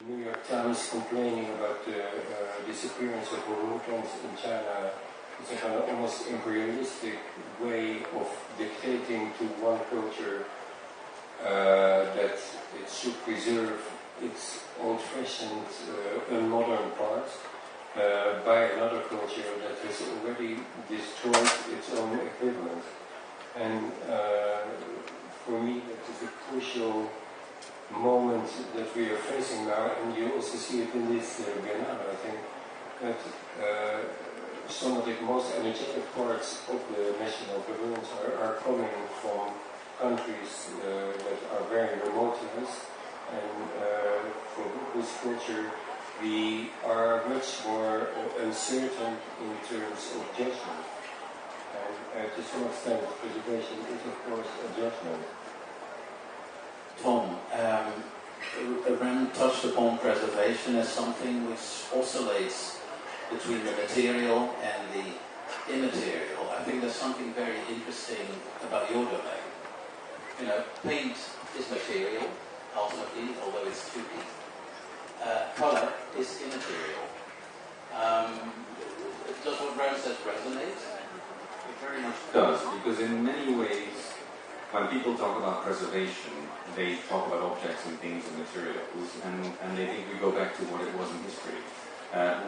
New York Times complaining about the disappearance of orangutans in China. It's a kind of almost imperialistic way of dictating to one culture that it should preserve its old-fashioned, unmodern parts by another culture that has already destroyed its own equivalent. And for me, that is a crucial moment that we are facing now, and you also see it in this Biennale. I think that some of the most energetic parts of the national pavilions are coming from countries that are very remote to us, and for whose culture we are much more uncertain in terms of judgment. And to some extent, preservation is of course a judgment. Tom, Rem touched upon preservation as something which oscillates between the material and the immaterial. I think there's something very interesting about your domain. You know, paint is material, ultimately, although it's 2D. Color is immaterial. Does what Rem says resonate? It very much does, because in many ways, when people talk about preservation, they talk about objects and things and materials, and they think we go back to what it was in history.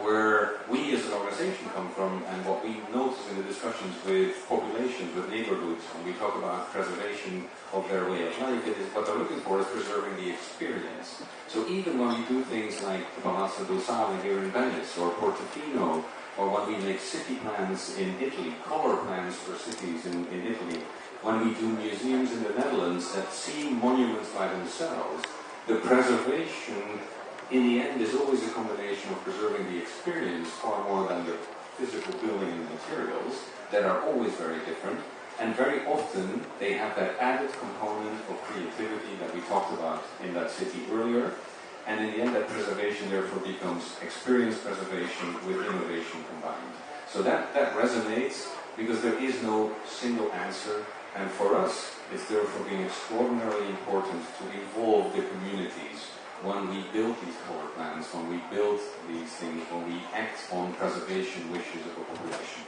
Where we as an organization come from, and what we notice in the discussions with populations, with neighborhoods, when we talk about preservation of their way of life, it is what they're looking for is preserving the experience. So even when we do things like Palazzo del Sale here in Venice, or Portofino, or when we make city plans in Italy, color plans for cities in Italy, when we do museums in the Netherlands that see monuments by themselves, the preservation in the end is always a combination of preserving the experience far more than the physical building and materials that are always very different, and very often they have that added component of creativity that we talked about in that city earlier, and in the end that preservation therefore becomes experience preservation with innovation combined. So that resonates because there is no single answer, and for us it's therefore been extraordinarily important to involve the communities when we build these color plans, when we build these things, when we act on preservation wishes of a population.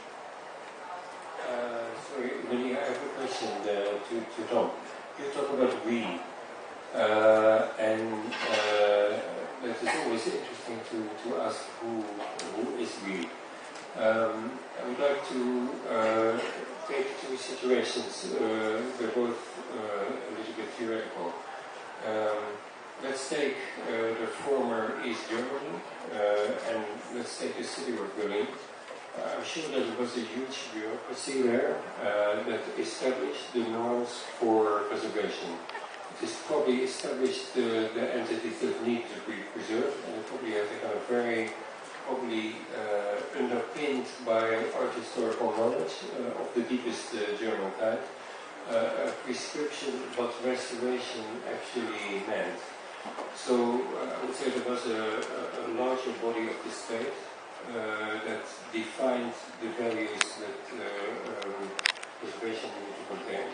Sorry, Willie, I have a question to Tom. You talk about we, and that is always interesting to ask who is we. I would like to take two situations. They're both a little bit theoretical. Let's take the former East Germany, and let's take the city of Berlin. I'm sure that there was a huge bureaucracy there that established the norms for preservation. It has probably established the entities that need to be preserved, and it probably has a kind of very, probably underpinned by art historical knowledge of the deepest German kind, a prescription what restoration actually meant. So I would say there was a larger body of the state that defined the values that preservation needed to contain.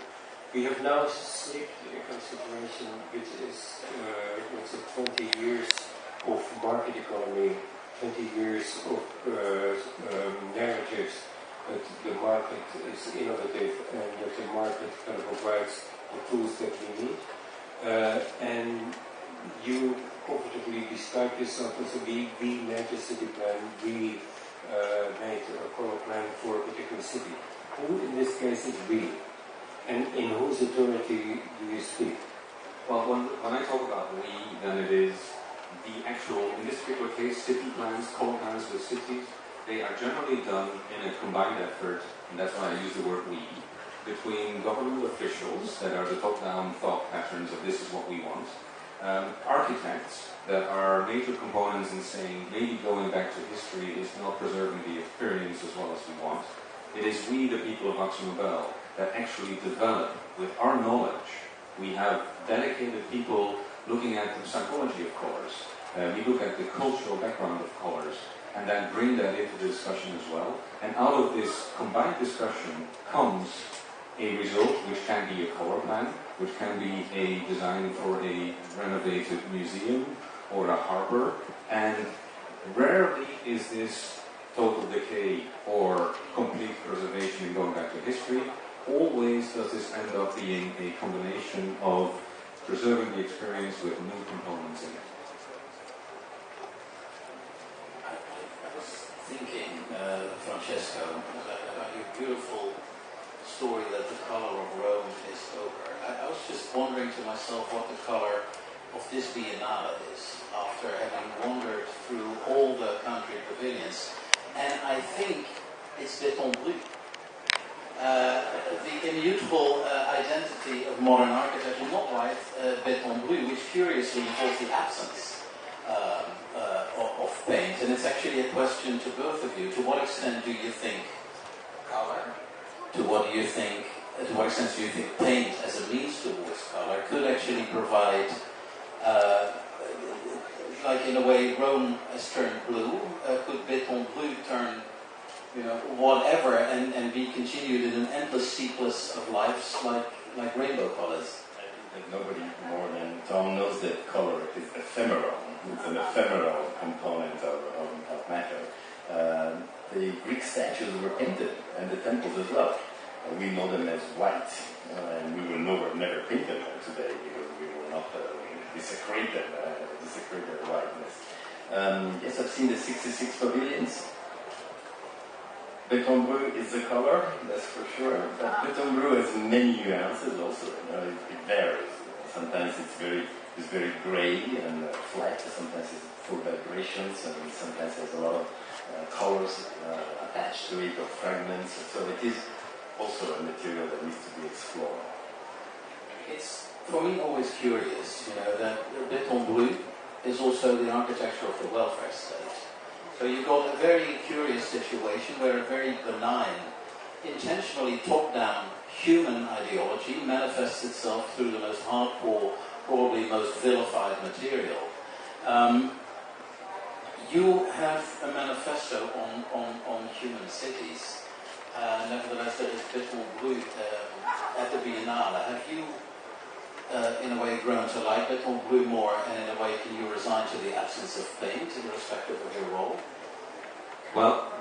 We have now slipped in a situation which is 20 years of market economy, 20 years of narratives that the market is innovative and that the market kind of provides the tools that we need. And you comfortably describe yourself as we made a city plan, we made a color plan for a particular city. Who in this case is we? And in whose authority do you speak? Well, when I talk about we, then it is the actual, in this particular case, city plans, color plans with cities. They are generally done in a combined effort, and that's why I use the word we, between government officials that are the top-down thought patterns of this is what we want, architects that are major components in saying maybe going back to history is not preserving the experience as well as we want. It is we, the people of AkzoNobel, that actually develop with our knowledge. We have dedicated people looking at the psychology of colors. We look at the cultural background of colors and then bring that into the discussion as well. And out of this combined discussion comes a result which can be a color plan, which can be a design for a renovated museum, or a harbor, and rarely is this total decay or complete preservation going back to history. Always does this end up being a combination of preserving the experience with new components in it. I was thinking, Francesco, about your beautiful story that the color of Rome is over. I was just wondering to myself what the color of this Biennale is, after having wandered through all the country pavilions. And I think it's béton brut. The immutable identity of modern architecture, not right, béton brut, which curiously involves the absence of paint. And it's actually a question to both of you. To what extent do you think color? To what extent do you think paint as a means towards color could actually provide, like in a way Rome has turned blue, could béton brut turn, whatever, and be continued in an endless sequence of lives like rainbow colors? I think that nobody more than Tom knows that color is ephemeral. It's an ephemeral component of matter. The Greek statues were painted, and the temples as well. We know them as white, and we will never paint them today because we will not desecrate their whiteness. Yes, I've seen the 66 pavilions. Béton brut is the color, that's for sure. But béton brut has many nuances also. It varies. Sometimes it's very grey and flat. Sometimes it's full vibrations, and sometimes there's a lot of colors attached to it or fragments. So it is also a material that needs to be explored. It's, for me, always curious, that béton brut is also the architecture of the welfare state. So you've got a very curious situation where a very benign, intentionally top-down human ideology manifests itself through the most hardcore, probably most vilified material. You have a manifesto on human cities. Nevertheless, there is béton brut at the Biennale. Have you, in a way, grown to like béton brut more, and in a way, can you resign to the absence of paint, irrespective of your role? Well,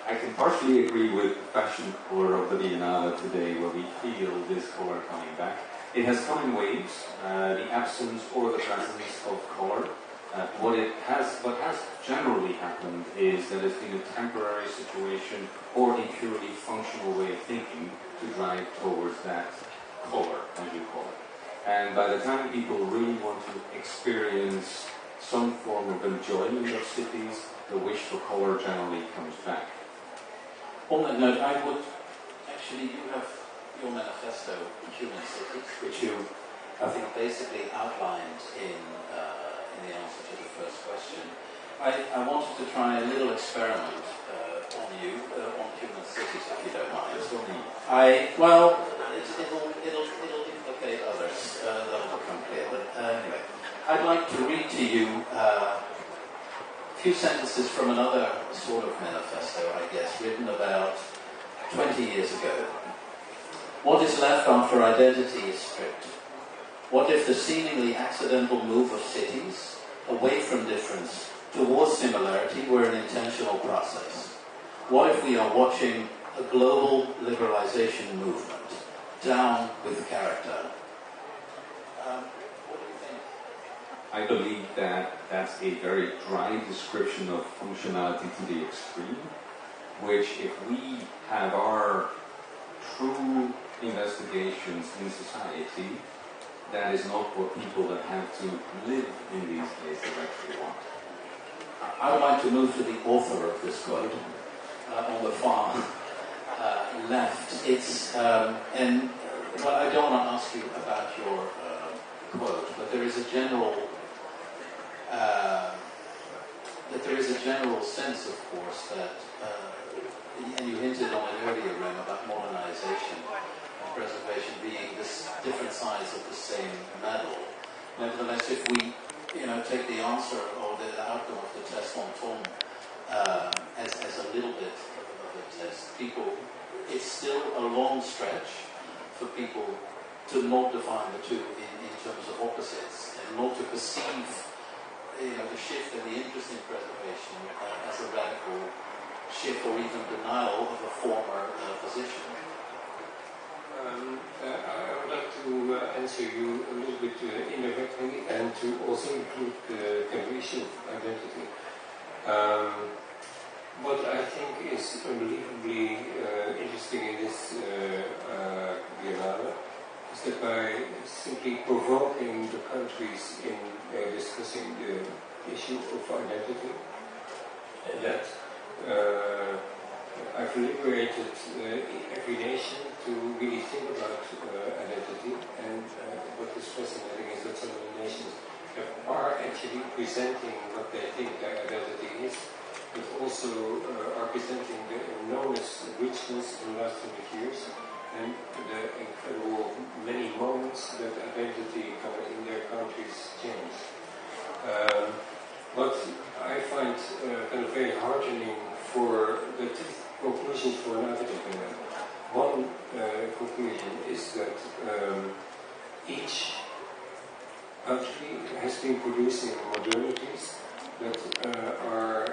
I can partially agree with the fashion color of the Biennale today, where we feel this color coming back. It has come in waves, the absence or the presence of color. What has generally happened is that it's been a temporary situation or a purely functional way of thinking to drive towards that color, as you call it. And by the time people really want to experience some form of enjoyment of cities, the wish for color generally comes back. On that note, I would actually, you have your manifesto, Human Cities, which you, I think, basically outlined in the answer to the first question. I wanted to try a little experiment on you, on human cities, if you don't mind. It'll implicate others. That'll become clear. But anyway, I'd like to read to you a few sentences from another sort of manifesto, I guess, written about 20 years ago. What is left after identity is stripped? What if the seemingly accidental move of cities away from difference towards similarity were an intentional process? What if we are watching a global liberalization movement, down with character? What do you think? I believe that that's a very dry description of functionality to the extreme, which if we have our true investigations in society, that is not what people that have to live in these places actually want. I would like to move to the author of this quote on the far left. It's and well, I don't want to ask you about your quote, but there is a general sense, of course, that and you hinted on it earlier, Rem, about modernization and preservation being this different sides of the same medal. Nevertheless, if we take the answer or the outcome of the test on Tom as a little bit of a test, it's still a long stretch for people to not define the two in terms of opposites and not to perceive the shift and the interest in preservation as a radical shift or even denial of a former position? I would like to answer you a little bit indirectly and to also include the issue of identity. What I think is unbelievably interesting in this Biennale is that by simply provoking the countries in discussing the issue of identity, that I've liberated every nation to really think about identity, and what is fascinating is that some of the nations are actually presenting what they think their identity is, but also are presenting the enormous richness in the last 100 years and the incredible many moments that identity in their countries change. What I find kind of very heartening for the conclusions for an architect. One conclusion is that each country has been producing modernities that are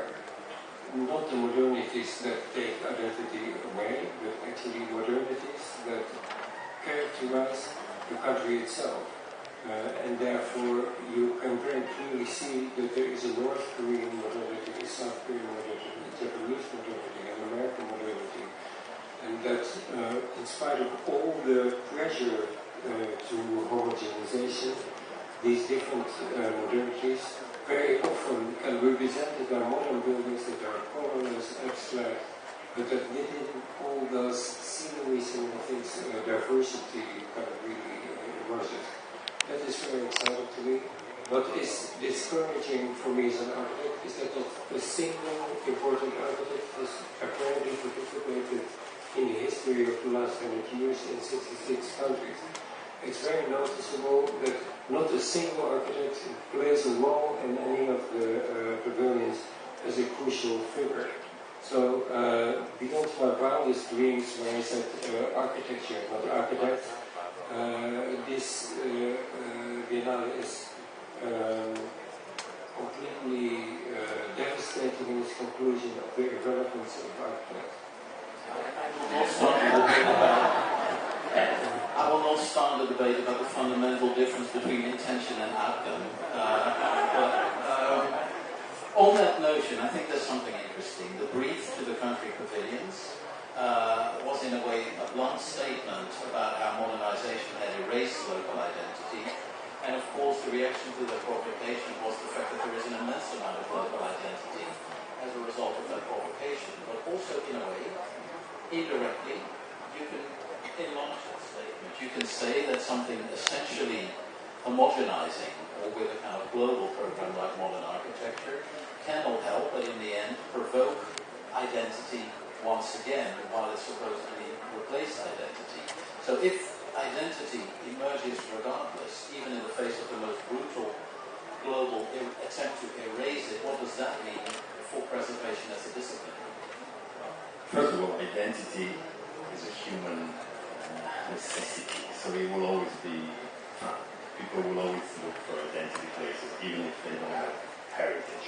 not the modernities that take identity away, but actually modernities that characterize the country itself. And therefore you can very clearly see that there is a North Korean modernity, a South Korean modernity, a Japanese modernity, an American modernity, and that in spite of all the pressure to homogenization, these different modernities very often can be represented by modern buildings that are colorless, abstract, but that within all those seemingly similar things, diversity kind of really emerges. That is very exciting to me. What is discouraging for me as an architect is that not a single important architect has apparently participated in the history of the last 100 years in 66 countries. It's very noticeable that not a single architect plays a role in any of the pavilions as a crucial figure. So beyond my wildest dreams, when I said architecture, not architect, this Biennale is completely devastating in its conclusion of the irrelevance of architects. I will not start a debate about the fundamental difference between intention and outcome. On that notion, I think there's something interesting. The brief to the country pavilions was in a way a blunt statement about how modernization had erased local identity. And of course the reaction to the provocation was the fact that there is an immense amount of local identity as a result of that provocation. But also in a way, indirectly, you can enlarge that statement. You can say that something essentially homogenizing, or with a kind of global program like modern architecture, cannot help but in the end provoke identity once again, while it's supposedly replace identity. So if identity emerges regardless, even in the face of the most brutal global attempt to erase it, what does that mean for preservation as a discipline? First of all, identity is a human necessity, so it will always be found. People will always look for identity places, even if they don't have heritage.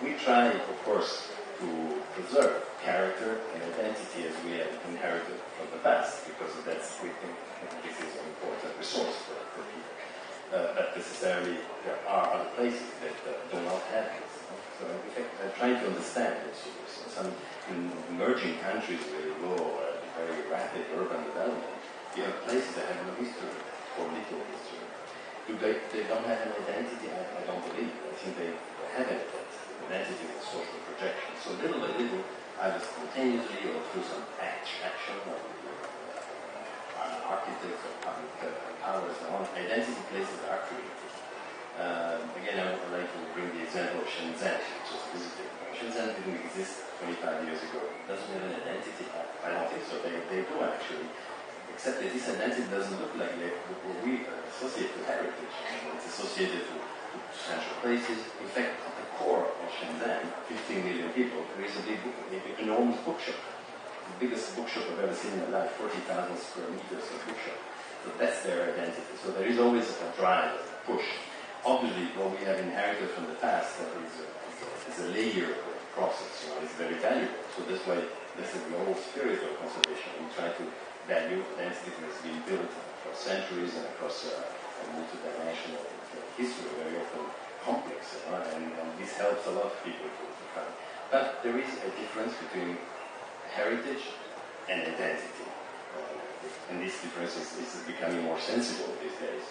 We try, of course, to preserve character and identity as we have inherited from the past, because that's, we think, this is an important resource for people. But necessarily, there are other places that do not have this. So in fact, I'm trying to understand this. Some emerging countries with low, very rapid urban development, you have places that have no history or little history. They don't have an identity? I don't believe it. I think they have an identity. Identity is a social projection. So little by little, either spontaneously or through some action of architects or public powers and on, identity places are created. Again, I would like to bring the example of Shenzhen, which is visited. Shenzhen didn't exist 25 years ago. It doesn't have an identity. I don't think so. They do actually. Except that this identity doesn't look like what we associate with heritage. It's associated to central places. In fact, at the core of Shenzhen, 15 million people, there is a big, enormous bookshop. The biggest bookshop I've ever seen in my life, 40,000 square meters of bookshop. So that's their identity. So there is always a drive, a push. obviously what we have inherited from the past that is a layer process, it's very valuable. So that's why this is the whole spirit of conservation. We try to value density that has been built across centuries and across a multidimensional history, very often complex, and this helps a lot of people to find. But there is a difference between heritage and identity, and this difference is becoming more sensible these days.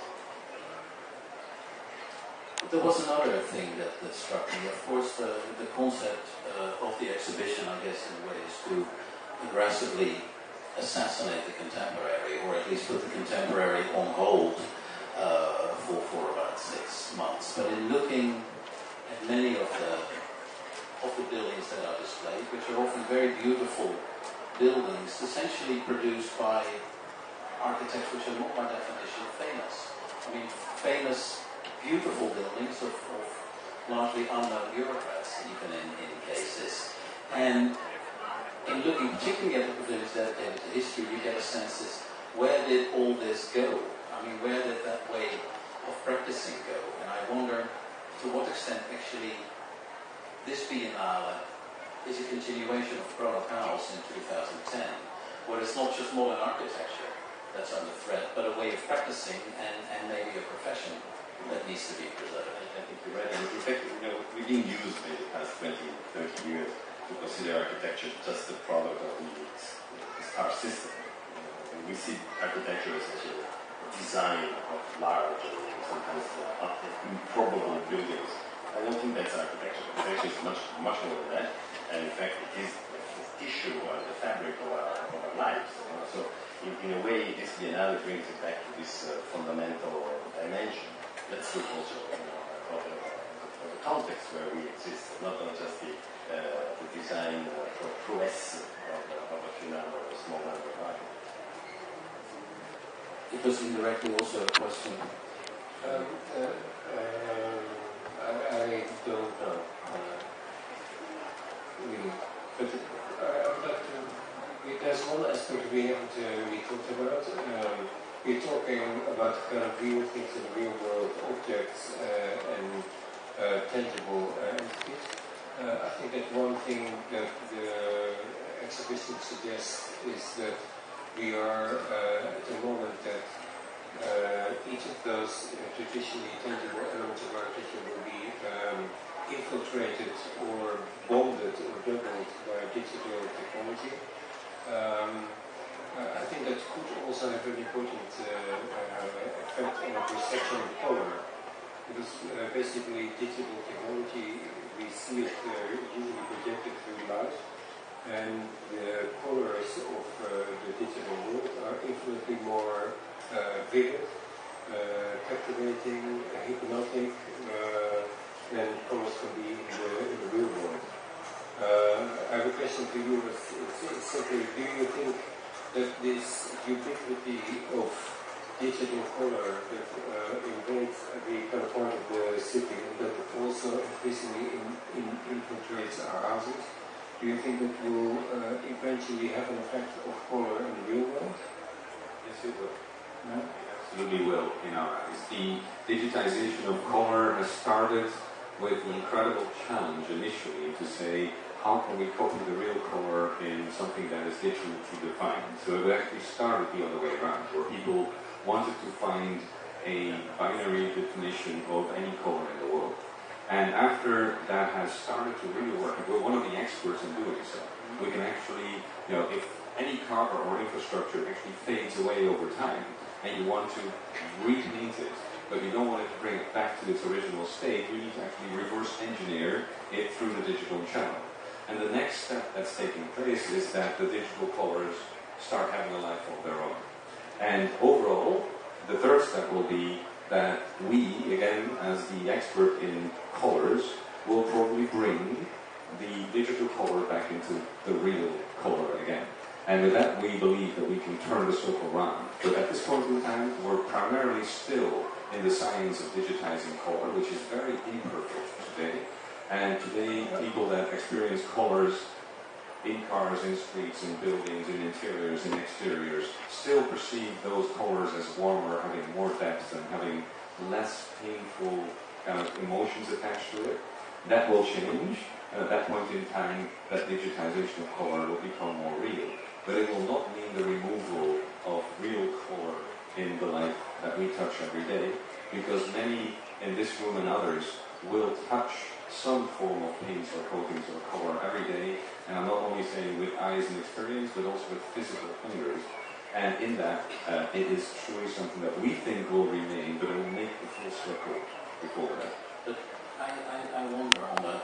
There was another thing that struck me. Of course, the concept of the exhibition, I guess, in a way, is to aggressively assassinate the contemporary, or at least put the contemporary on hold for about 6 months. But in looking at many of the buildings that are displayed, which are often very beautiful buildings, essentially produced by architects which are not by definition famous. I mean, famous, beautiful buildings of largely unknown bureaucrats, even in cases. And in looking particularly at the pavilions dedicated to history, you get a sense is, where did all this go? I mean, where did that way of practicing go? And I wonder to what extent actually this Biennale is a continuation of Frollo House in 2010, where it's not just modern architecture that's under threat, but a way of practicing and maybe a profession that needs to be preserved. I think you're right. And in fact, we've been used in the past 20, 30 years to consider architecture just the product of the star system. And we see architecture as a design of large, sometimes improbable buildings. I don't think that's architecture. Architecture is much more than that. And in fact, it is the tissue or the fabric of our lives. So in a way, this Biennale brings it back to this fundamental dimension. Let's look also of the context where we exist, not just the design prowess of a few number, a small number of architects. It was indirectly also a question. I don't know. Really. But I would like to. There's one aspect we haven't really talked about. We're talking about kind of real things in real world objects and tangible entities. I think that one thing that the exhibition suggests is that we are at the moment that each of those traditionally tangible elements of architecture will be infiltrated or bonded or doubled by digital technology. I think that could also have an important effect on the perception of color, because basically digital technology, we see it usually projected through light, and the colors of the digital world are infinitely more vivid, captivating, hypnotic than colors can be in the real world. I have a question to you. It's simply, do you think that this ubiquity of digital color that invades every kind of part of the city and that also increasingly infiltrates our houses, do you think that will eventually have an effect of color in the real world? Yes, it will. No? It absolutely will, in our eyes. The digitization of color has started with the incredible challenge initially to say, how can we copy the real color in something that is digitally defined? So it actually started the other way around, where people wanted to find a binary definition of any color in the world. And after that has started to really work, and we're one of the experts in doing so, we can actually, if any car or infrastructure actually fades away over time, and you want to repaint it, but you don't want it to bring it back to its original state, you need to actually reverse engineer it through the digital channel. And the next step that's taking place is that the digital colors start having a life of their own. And overall, the third step will be that we, again, as the expert in colors, will probably bring the digital color back into the real color again. And with that, we believe that we can turn the circle around. But at this point in time, we're primarily still in the science of digitizing color, which is very imperfect today. And today, people that experience colors in cars, in streets, in buildings, in interiors, in exteriors, still perceive those colors as warmer, having more depth, and having less painful kind of emotions attached to it. That will change, and at that point in time, that digitization of color will become more real. But it will not mean the removal of real color in the life that we touch every day, because many in this room and others will touch some form of paints or coatings or color every day, and I'm not only saying with eyes and experience, but also with physical fingers. And in that, it is truly something that we think will remain, but it will make the full circle before that. But I wonder on that.